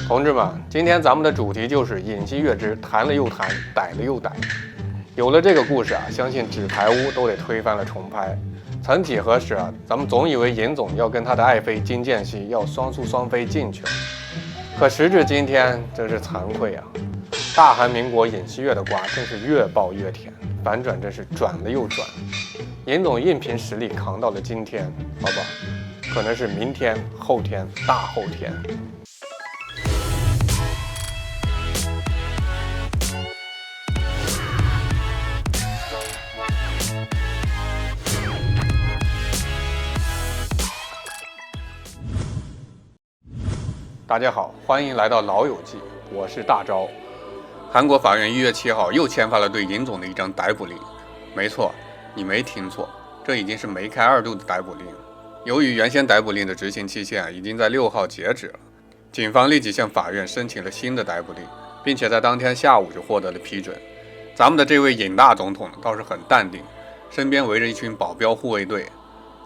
同志们，今天咱们的主题就是尹锡悦之谈了又谈，逮了又逮。有了这个故事啊，相信纸牌屋都得推翻了重拍。曾几何时啊，咱们总以为尹总要跟他的爱妃金建熙要双宿双飞进去了，可时至今天，真是惭愧啊！大韩民国尹锡悦的瓜真是越爆越甜，反转真是转了又转。尹总硬凭实力扛到了今天，好吧，可能是明天、后天、大后天。大家好，欢迎来到老友记，我是大钊。韩国法院1月7号又签发了对尹总的一张逮捕令。没错，你没听错，这已经是梅开2度的逮捕令。由于原先逮捕令的执行期限已经在6号截止了，警方立即向法院申请了新的逮捕令，并且在当天下午就获得了批准。咱们的这位尹大总统倒是很淡定，身边围着一群保镖护卫队，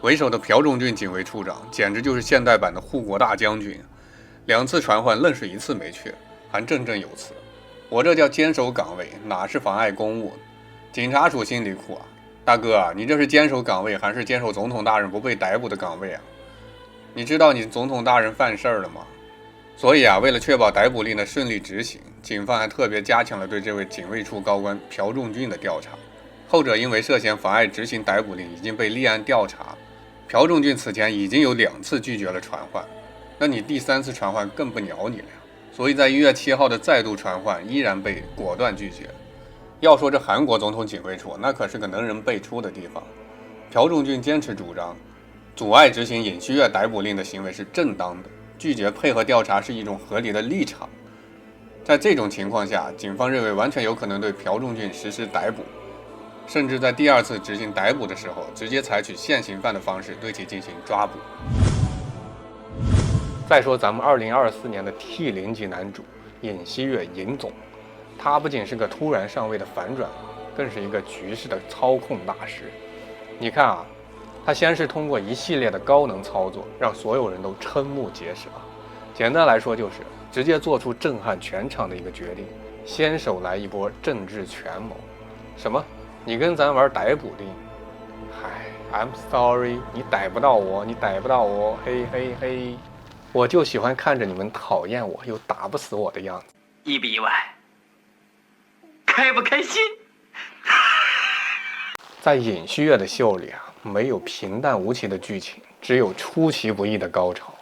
为首的朴正俊警卫处长简直就是现代版的护国大将军。2次传唤愣是1次没去，还振振有词。我这叫坚守岗位，哪是妨碍公务？警察署心里苦啊，大哥啊，你这是坚守岗位，还是坚守总统大人不被逮捕的岗位啊？你知道你总统大人犯事儿了吗？所以啊，为了确保逮捕令的顺利执行，警方还特别加强了对这位警卫处高官朴正俊的调查。后者因为涉嫌妨碍执行逮捕令，已经被立案调查。朴正俊此前已经有2次拒绝了传唤。那你第3次传唤更不鸟你了呀，所以在1月7号的再度传唤依然被果断拒绝。要说这韩国总统警卫处那可是个能人辈出的地方。朴正俊坚持主张，阻碍执行尹锡悦逮捕令的行为是正当的，拒绝配合调查是一种合理的立场。在这种情况下，警方认为完全有可能对朴正俊实施逮捕，甚至在第2次执行逮捕的时候，直接采取现行犯的方式对其进行抓捕。再说咱们2024年的 T0级男主尹锡悦尹总，他不仅是个突然上位的反转，更是一个局势的操控大师。你看啊，他先是通过一系列的高能操作，让所有人都瞠目结舌。简单来说就是直接做出震撼全场的一个决定，先手来一波政治权谋。什么？你跟咱玩逮捕令？嗨 ，I'm sorry， 你逮不到我，你逮不到我，嘿嘿嘿。我就喜欢看着你们讨厌我又打不死我的样子。1比1万，开不开心？在尹锡悦的秀里啊，没有平淡无奇的剧情，只有出其不意的高潮。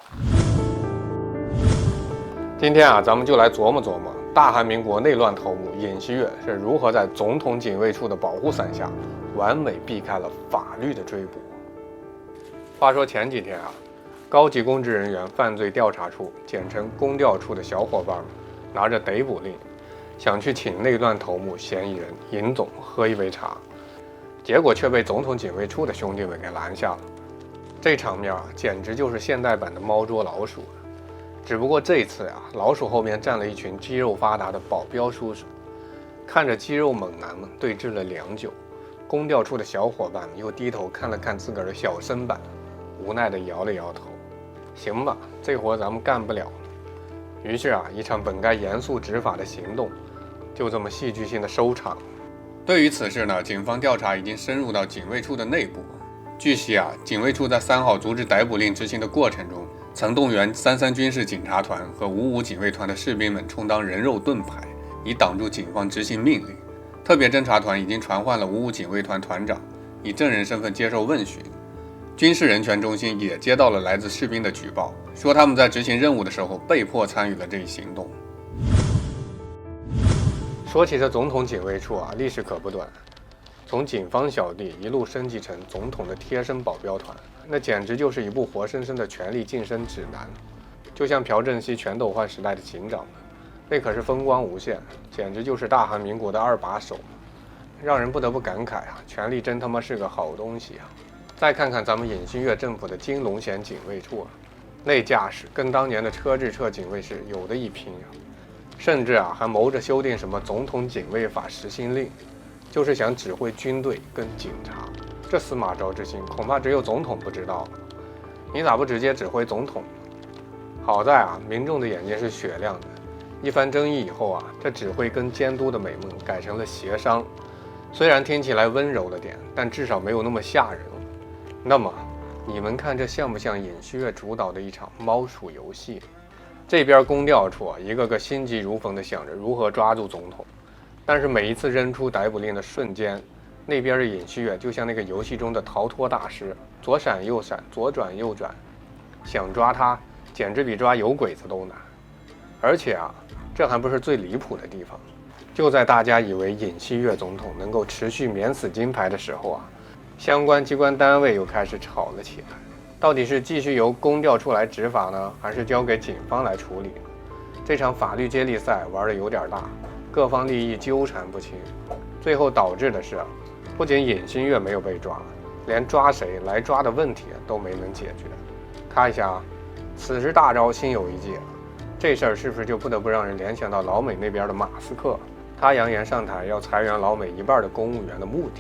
今天啊，咱们就来琢磨琢磨大韩民国内乱头目尹锡悦是如何在总统警卫处的保护伞下，完美避开了法律的追捕。话说前几天啊，高级公职人员犯罪调查处简称公调处的小伙伴们拿着逮捕令，想去请内乱头目嫌疑人尹总喝一杯茶，结果却被总统警卫处的兄弟们给拦下了。这场面啊，简直就是现代版的猫捉老鼠。只不过这次啊，老鼠后面站了一群肌肉发达的保镖叔叔，看着肌肉猛男们对峙了良久，公调处的小伙伴们又低头看了看自个儿的小身板，无奈地摇了摇头。行吧，这活咱们干不了了。于是啊，一场本该严肃执法的行动，就这么戏剧性的收场。对于此事呢，警方调查已经深入到警卫处的内部。据悉啊，警卫处在3号阻止逮捕令执行的过程中，曾动员33军事警察团和55警卫团的士兵们充当人肉盾牌，以挡住警方执行命令。特别侦察团已经传唤了55警卫团团长，以证人身份接受问询。军事人权中心也接到了来自士兵的举报，说他们在执行任务的时候被迫参与了这一行动。说起这总统警卫处啊，历史可不短，从警方小弟一路升级成总统的贴身保镖团，那简直就是一部活生生的权力晋升指南。就像朴正熙全斗焕时代的警长们，那可是风光无限，简直就是大韩民国的2把手，让人不得不感慨啊，权力真他妈是个好东西啊。再看看咱们尹锡悦政府的金龙县警卫处啊，那架势跟当年的车志彻警卫室有的一拼啊，甚至啊还谋着修订什么总统警卫法实行令，就是想指挥军队跟警察。这司马昭之心，恐怕只有总统不知道了。你咋不直接指挥总统呢？好在啊，民众的眼睛是雪亮的。一番争议以后啊，这指挥跟监督的美梦改成了协商。虽然听起来温柔了点，但至少没有那么吓人了。那么，你们看这像不像尹锡悦主导的一场猫鼠游戏？这边宫调处啊，一个个心急如焚地想着如何抓住总统，但是每一次扔出逮捕令的瞬间，那边的尹锡悦就像那个游戏中的逃脱大师，左闪右闪，左转右转，想抓他简直比抓有鬼子都难。而且啊，这还不是最离谱的地方。就在大家以为尹锡悦总统能够持续免死金牌的时候啊，相关机关单位又开始吵了起来，到底是继续由宫调处来执法呢，还是交给警方来处理呢？这场法律接力赛玩得有点大，各方利益纠缠不清，最后导致的是，不仅尹锡悦没有被抓，连抓谁来抓的问题都没能解决。看一下啊，此时大招心有一计，这事儿是不是就不得不让人联想到老美那边的马斯克？他扬言上台要裁员老美一半的公务员的目的，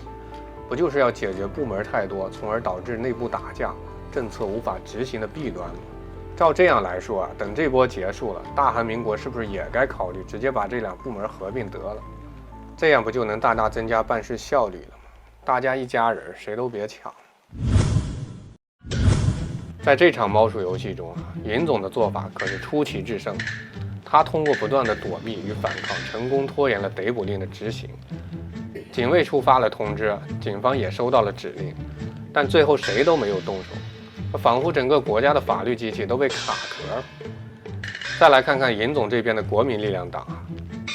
不就是要解决部门太多，从而导致内部打架、政策无法执行的弊端吗？照这样来说啊，等这波结束了，大韩民国是不是也该考虑直接把这两部门合并得了？这样不就能大大增加办事效率了吗？大家一家人，谁都别抢。在这场猫鼠游戏中啊，尹总的做法可是出奇制胜。他通过不断的躲避与反抗，成功拖延了逮捕令的执行。警卫处发了通知，警方也收到了指令，但最后谁都没有动手，仿佛整个国家的法律机器都被卡壳了。再来看看尹总这边的国民力量党，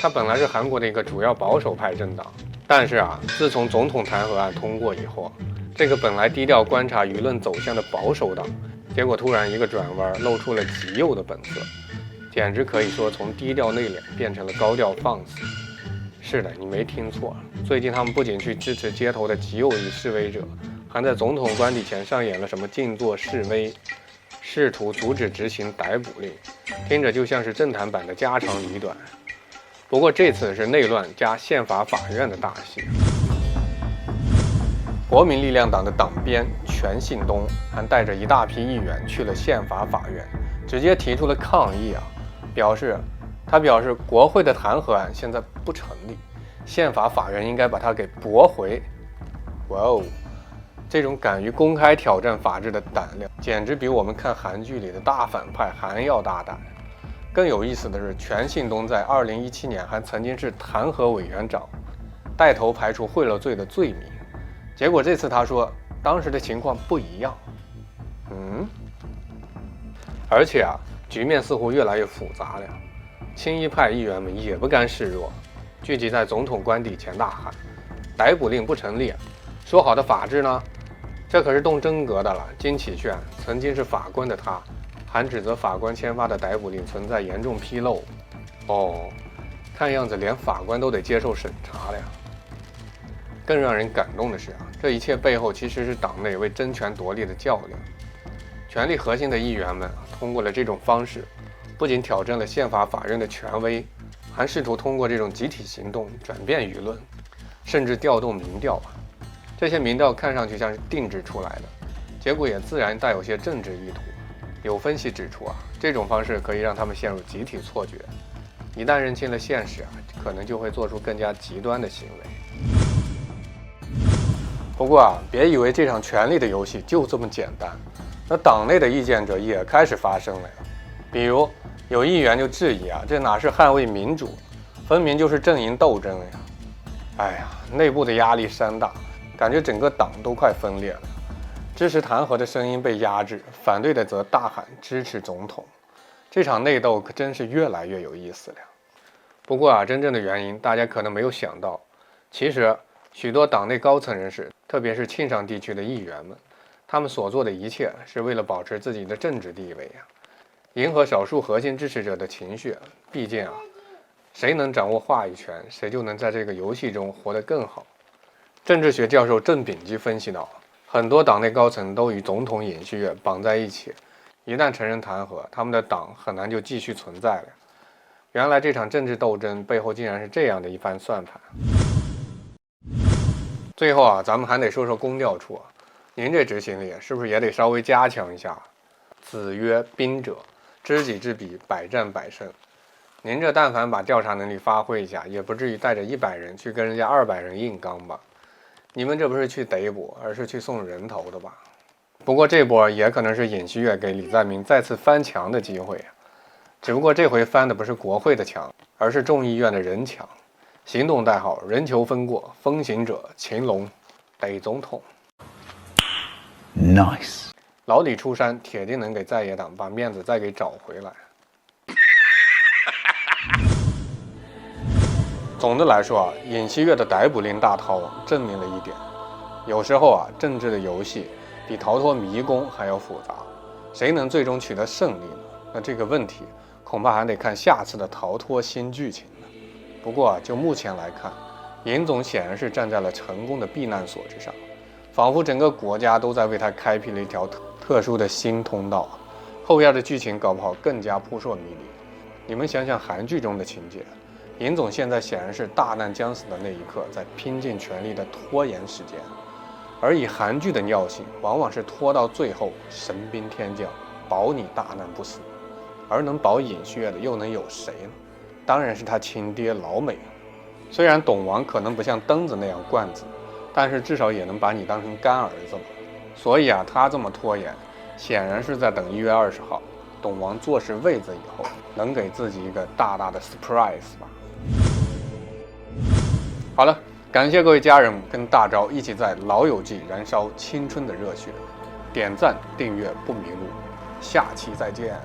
他本来是韩国的一个主要保守派政党，但是啊，自从总统弹劾案通过以后，这个本来低调观察舆论走向的保守党，结果突然一个转弯，露出了极右的本色。简直可以说从低调内敛变成了高调放肆。是的，你没听错，最近他们不仅去支持街头的极右翼示威者，还在总统官邸前上演了什么静坐示威，试图阻止执行逮捕令，听着就像是政坛版的家长里短。不过这次是内乱加宪法法院的大戏。国民力量党的党鞭全信东还带着一大批议员去了宪法法院，直接提出了抗议啊！表示国会的弹劾案现在不成立，宪法法院应该把它给驳回。哇哦，这种敢于公开挑战法治的胆量，简直比我们看韩剧里的大反派还要大胆。更有意思的是，全信东在2017年还曾经是弹劾委员长，带头排除贿赂罪的罪名。结果这次他说，当时的情况不一样。而且啊，局面似乎越来越复杂了。亲伊派议员们也不甘示弱，聚集在总统官邸前大喊：“逮捕令不成立，说好的法治呢？这可是动真格的了。”金启炫曾经是法官的他，还指责法官签发的逮捕令存在严重纰漏。看样子连法官都得接受审查了呀。更让人感动的是啊，这一切背后其实是党内为争权夺利的较量。权力核心的议员们通过了这种方式，不仅挑战了宪法法院的权威，还试图通过这种集体行动转变舆论，甚至调动民调。这些民调看上去像是定制出来的，结果也自然带有些政治意图。有分析指出啊，这种方式可以让他们陷入集体错觉，一旦认清了现实啊，可能就会做出更加极端的行为。不过啊，别以为这场权力的游戏就这么简单。那党内的意见者也开始发声了呀，比如有议员就质疑啊，这哪是捍卫民主，分明就是阵营斗争呀！哎呀，内部的压力山大，感觉整个党都快分裂了。支持弹劾的声音被压制，反对的则大喊支持总统。这场内斗可真是越来越有意思了。不过啊，真正的原因大家可能没有想到，其实许多党内高层人士，特别是庆尚地区的议员们，他们所做的一切是为了保持自己的政治地位呀，迎合少数核心支持者的情绪。毕竟啊，谁能掌握话语权，谁就能在这个游戏中活得更好。政治学教授郑秉基分析到，很多党内高层都与总统尹锡悦绑在一起，一旦承认弹劾，他们的党很难就继续存在了。原来这场政治斗争背后竟然是这样的一番算盘。最后啊，咱们还得说说宫调处啊，您这执行力是不是也得稍微加强一下？子曰：宾者，知己知彼，百战百胜。您这但凡把调查能力发挥一下，也不至于带着100人去跟人家200人硬刚吧？你们这不是去逮捕，而是去送人头的吧？不过这波也可能是尹锡悦给李在明再次翻墙的机会啊，只不过这回翻的不是国会的墙，而是众议院的人墙。行动代号：人球分过，风行者秦龙，逮总统。Nice。老李出山，铁定能给在野党把面子再给找回来。总的来说啊，尹锡悦的逮捕令大逃亡证明了一点：有时候啊，政治的游戏比逃脱迷宫还要复杂。谁能最终取得胜利呢？那这个问题恐怕还得看下次的逃脱新剧情了。不过啊，就目前来看，尹总显然是站在了成功的避难所之上，仿佛整个国家都在为他开辟了一条特殊的新通道。后边的剧情搞不好更加扑朔迷离。你们想想韩剧中的情节，尹总现在显然是大难将死的那一刻，在拼尽全力的拖延时间。而以韩剧的尿性，往往是拖到最后，神兵天降，保你大难不死。而能保尹锡悦的又能有谁呢？当然是他亲爹老美。虽然董王可能不像登子那样惯子，但是至少也能把你当成干儿子了。所以啊，他这么拖延，显然是在等1月20号董王坐实位子以后，能给自己一个大大的 surprise 吧。好了，感谢各位家人们跟大招一起在老友记燃烧青春的热血，点赞订阅不迷路，下期再见。